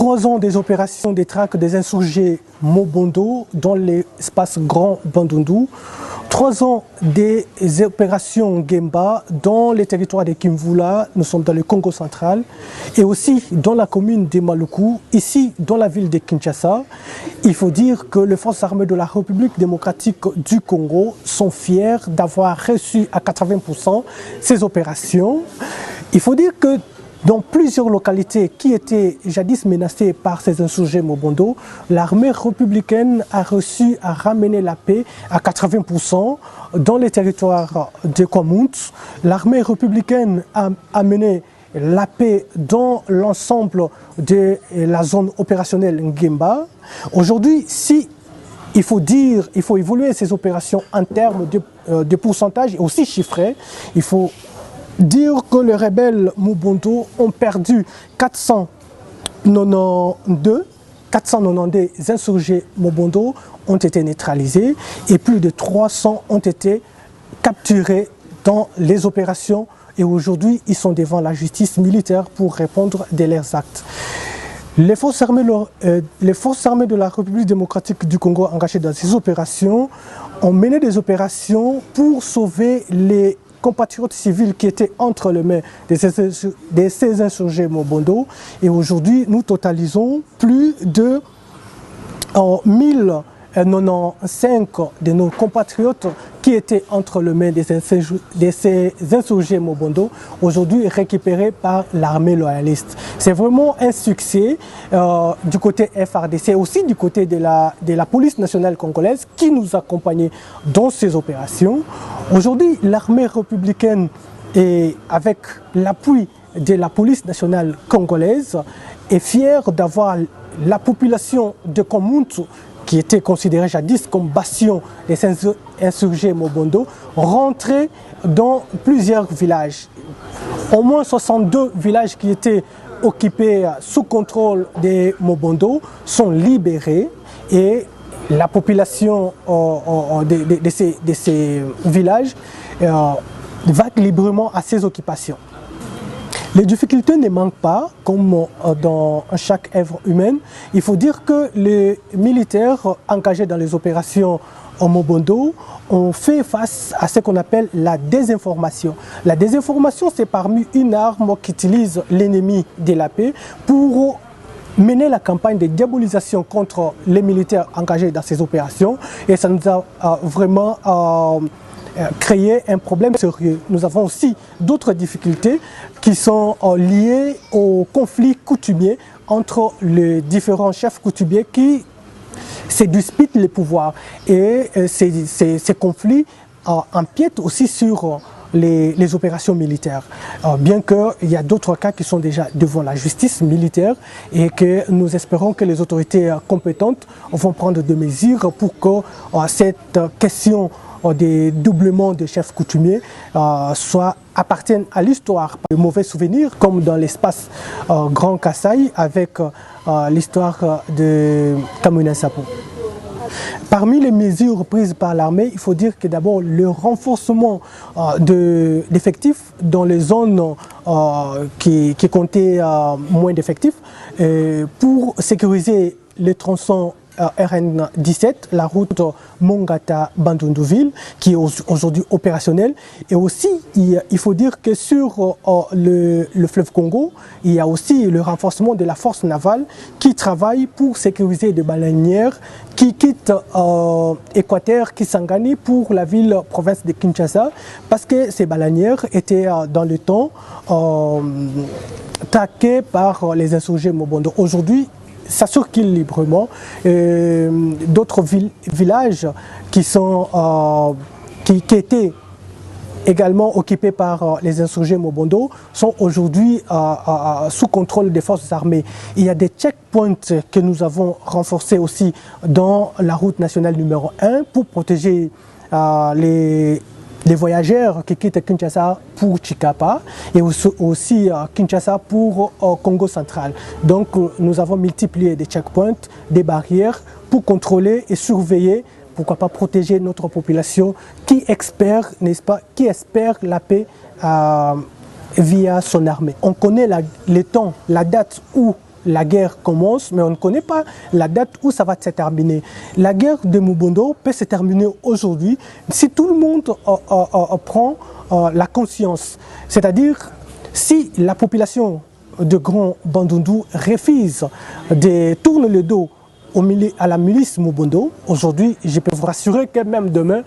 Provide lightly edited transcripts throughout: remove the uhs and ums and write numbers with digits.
3 ans des opérations des traques des insurgés Mobondo dans l'espace Grand Bandundu. 3 ans des opérations Gemba dans les territoires de Kimvula, nous sommes dans le Congo central, et aussi dans la commune de Maluku, ici dans la ville de Kinshasa. Il faut dire que les forces armées de la République démocratique du Congo sont fiers d'avoir reçu à 80% ces opérations. Il faut dire que dans plusieurs localités qui étaient jadis menacées par ces insurgés Mobondo, l'armée républicaine a réussi à ramener la paix à 80%. Dans les territoires de Kwamount, l'armée républicaine a amené la paix dans l'ensemble de la zone opérationnelle Ngemba. Aujourd'hui, il faut évoluer ces opérations en termes de pourcentage et aussi chiffré. Il faut dire que les rebelles Mobondo ont perdu 492 insurgés Mobondo ont été neutralisés et plus de 300 ont été capturés dans les opérations et aujourd'hui ils sont devant la justice militaire pour répondre de leurs actes. Les forces armées de la République démocratique du Congo engagées dans ces opérations ont mené des opérations pour sauver les compatriotes civils qui étaient entre les mains de ces insurgés Mobondo. Et aujourd'hui, nous totalisons plus de 1095 de nos compatriotes qui étaient entre les mains de ces insurgés Mobondo, aujourd'hui récupérés par l'armée loyaliste. C'est vraiment un succès du côté FARDC, aussi du côté de la police nationale congolaise qui nous accompagnait dans ces opérations. Aujourd'hui, l'armée républicaine, et avec l'appui de la police nationale congolaise, est fière d'avoir la population de Kwamount, qui était considérée jadis comme bastion des insurgés Mobondo, rentrée dans plusieurs villages. Au moins 62 villages qui étaient occupés sous contrôle des Mobondo sont libérés et la population de ces villages va librement à ses occupations. Les difficultés ne manquent pas, comme dans chaque œuvre humaine. Il faut dire que les militaires engagés dans les opérations au Mobondo ont fait face à ce qu'on appelle la désinformation. La désinformation, c'est parmi une arme qu'utilise l'ennemi de la paix pour mener la campagne de diabolisation contre les militaires engagés dans ces opérations. Et ça nous a vraiment créé un problème sérieux. Nous avons aussi d'autres difficultés qui sont liées au conflit coutumier entre les différents chefs coutumiers qui se disputent les pouvoirs. Et ces conflits empiètent aussi sur les opérations militaires. Bien qu'il y a d'autres cas qui sont déjà devant la justice militaire et que nous espérons que les autorités compétentes vont prendre des mesures pour que cette question des doublements de chefs coutumiers appartiennent à l'histoire. De mauvais souvenirs, comme dans l'espace Grand Kasaï avec l'histoire de Kamuna Sapo. Parmi les mesures prises par l'armée, il faut dire que d'abord le renforcement d'effectifs dans les zones qui comptaient moins d'effectifs pour sécuriser les tronçons RN17, la route Mongata-Bandundu-Ville, qui est aujourd'hui opérationnelle. Et aussi, il faut dire que sur le fleuve Congo, il y a aussi le renforcement de la force navale qui travaille pour sécuriser des baleinières qui quittent Équateur, Kisangani pour la ville-province de Kinshasa, parce que ces baleinières étaient dans le temps traquées par les insurgés Mobondo. Aujourd'hui, ça circule librement. D'autres villages qui étaient également occupés par les insurgés Mobondo sont aujourd'hui sous contrôle des forces armées. Il y a des checkpoints que nous avons renforcés aussi dans la route nationale numéro 1 pour protéger les voyageurs qui quittent Kinshasa pour Chikapa et aussi Kinshasa pour Congo central. Donc nous avons multiplié des checkpoints, des barrières pour contrôler et surveiller, pourquoi pas protéger notre population qui espère, n'est-ce pas, qui espère la paix via son armée. On connaît le temps, la date où la guerre commence, mais on ne connaît pas la date où ça va se terminer. La guerre de Mobondo peut se terminer aujourd'hui si tout le monde prend la conscience. C'est-à-dire, si la population de Grand Bandundu refuse de tourner le dos à la milice Mobondo, aujourd'hui, je peux vous rassurer que même demain,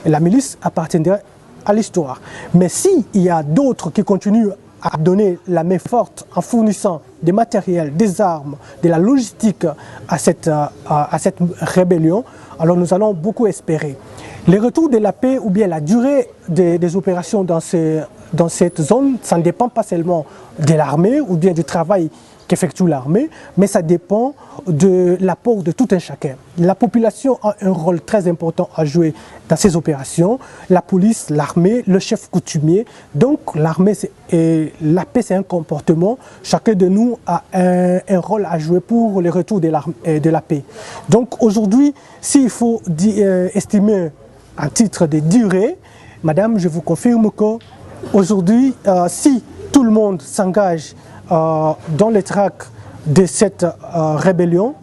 la milice appartiendra à l'histoire. Mais s'il y a d'autres qui continuent à donner la main forte en fournissant des matériels, des armes, de la logistique à cette rébellion, alors nous allons beaucoup espérer. Le retour de la paix ou bien la durée des opérations dans cette zone, ça ne dépend pas seulement de l'armée ou bien du travail qu'effectue l'armée, mais ça dépend de l'apport de tout un chacun. La population a un rôle très important à jouer dans ces opérations, la police, l'armée, le chef coutumier. Donc l'armée et la paix, c'est un comportement. Chacun de nous a un rôle à jouer pour le retour de la paix. Donc aujourd'hui, s'il faut estimer un titre de durée, madame, je vous confirme qu'aujourd'hui, si tout le monde s'engage dans les tracts de cette rébellion,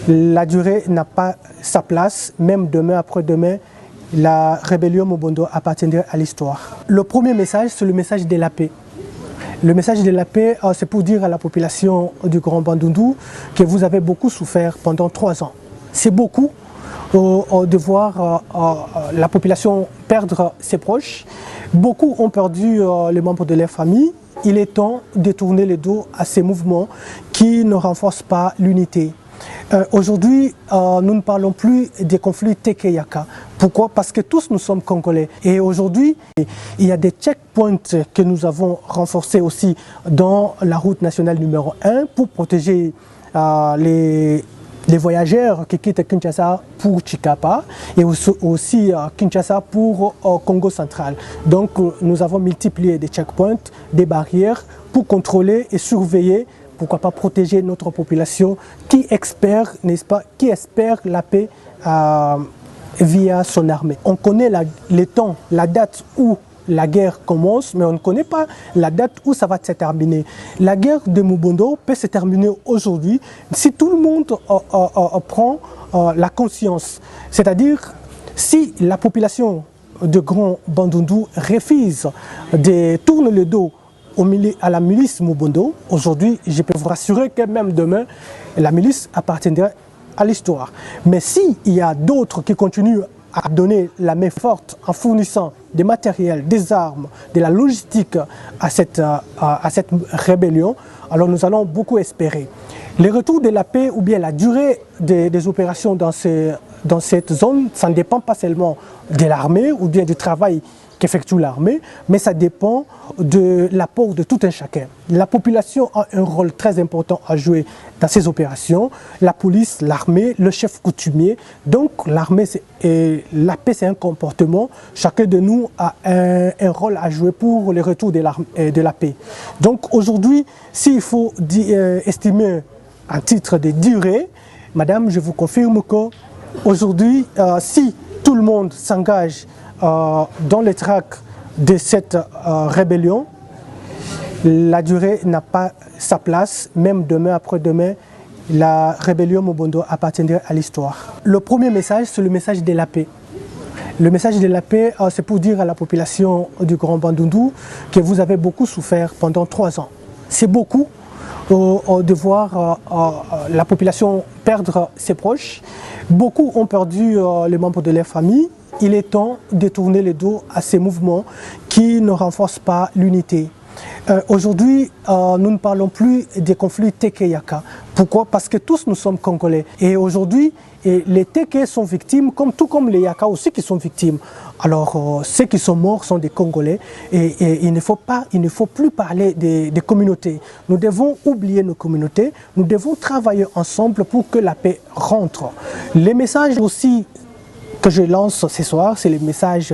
la durée n'a pas sa place. Même demain, après-demain, la rébellion Mobondo appartiendra à l'histoire. Le premier message, c'est le message de la paix. Le message de la paix, c'est pour dire à la population du Grand Bandundu que vous avez beaucoup souffert pendant 3 ans. C'est beaucoup de voir la population perdre ses proches. Beaucoup ont perdu les membres de leur famille. Il est temps de tourner le dos à ces mouvements qui ne renforcent pas l'unité. Aujourd'hui, nous ne parlons plus des conflits Teke-Yaka. Pourquoi? Parce que tous nous sommes Congolais. Et aujourd'hui, il y a des checkpoints que nous avons renforcés aussi dans la route nationale numéro 1 pour protéger les voyageurs qui quittent Kinshasa pour Chikapa et aussi Kinshasa pour Congo central. Donc nous avons multiplié des checkpoints, des barrières pour contrôler et surveiller, pourquoi pas protéger notre population qui espère, n'est-ce pas, qui espère la paix via son armée. On connaît les temps, la date où la guerre commence, mais on ne connaît pas la date où ça va se terminer. La guerre de Mobondo peut se terminer aujourd'hui si tout le monde prend la conscience. C'est-à-dire, si la population de Grand Bandundu refuse de tourner le dos à la milice Mobondo, aujourd'hui, je peux vous rassurer que même demain, la milice appartiendra à l'histoire. Mais s'il y a d'autres qui continuent à donner la main forte en fournissant des matériels, des armes, de la logistique à cette rébellion, alors nous allons beaucoup espérer. Le retour de la paix ou bien la durée des opérations dans cette zone, ça ne dépend pas seulement de l'armée ou bien du travail qu'effectue l'armée, mais ça dépend de l'apport de tout un chacun. La population a un rôle très important à jouer dans ces opérations, la police, l'armée, le chef coutumier. Donc l'armée et la paix, c'est un comportement. Chacun de nous a un rôle à jouer pour le retour de la paix. Donc aujourd'hui, s'il faut estimer un titre de durée, madame, je vous confirme qu'aujourd'hui, si tout le monde s'engage dans les tracts de cette rébellion, la durée n'a pas sa place. Même demain, après-demain, la rébellion Mobondo appartiendra à l'histoire. Le premier message, c'est le message de la paix. Le message de la paix, c'est pour dire à la population du Grand Bandundu que vous avez beaucoup souffert pendant 3 ans. C'est beaucoup de voir la population perdre ses proches. Beaucoup ont perdu les membres de leur famille. Il est temps de tourner le dos à ces mouvements qui ne renforcent pas l'unité. Aujourd'hui, nous ne parlons plus des conflits Teke-Yaka. Pourquoi? Parce que tous nous sommes Congolais. Et aujourd'hui, les Teke sont victimes, tout comme les Yaka aussi qui sont victimes. Alors, ceux qui sont morts sont des Congolais. Et il ne faut plus parler des communautés. Nous devons oublier nos communautés. Nous devons travailler ensemble pour que la paix rentre. Les messages aussi que je lance ce soir, c'est le message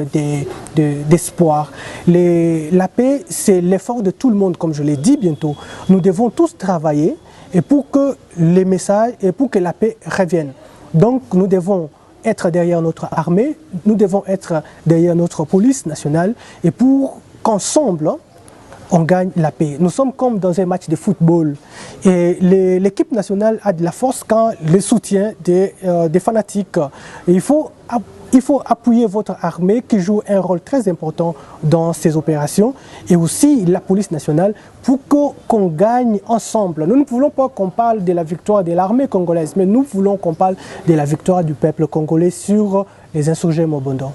d'espoir. La paix, c'est l'effort de tout le monde, comme je l'ai dit bientôt. Nous devons tous travailler et pour que les messages et pour que la paix revienne. Donc nous devons être derrière notre armée, nous devons être derrière notre police nationale et pour qu'ensemble, on gagne la paix. Nous sommes comme dans un match de football et l'équipe nationale a de la force quand le soutien des fanatiques. Et il faut appuyer votre armée qui joue un rôle très important dans ces opérations et aussi la police nationale pour qu'on gagne ensemble. Nous ne voulons pas qu'on parle de la victoire de l'armée congolaise, mais nous voulons qu'on parle de la victoire du peuple congolais sur les insurgés Mobondo.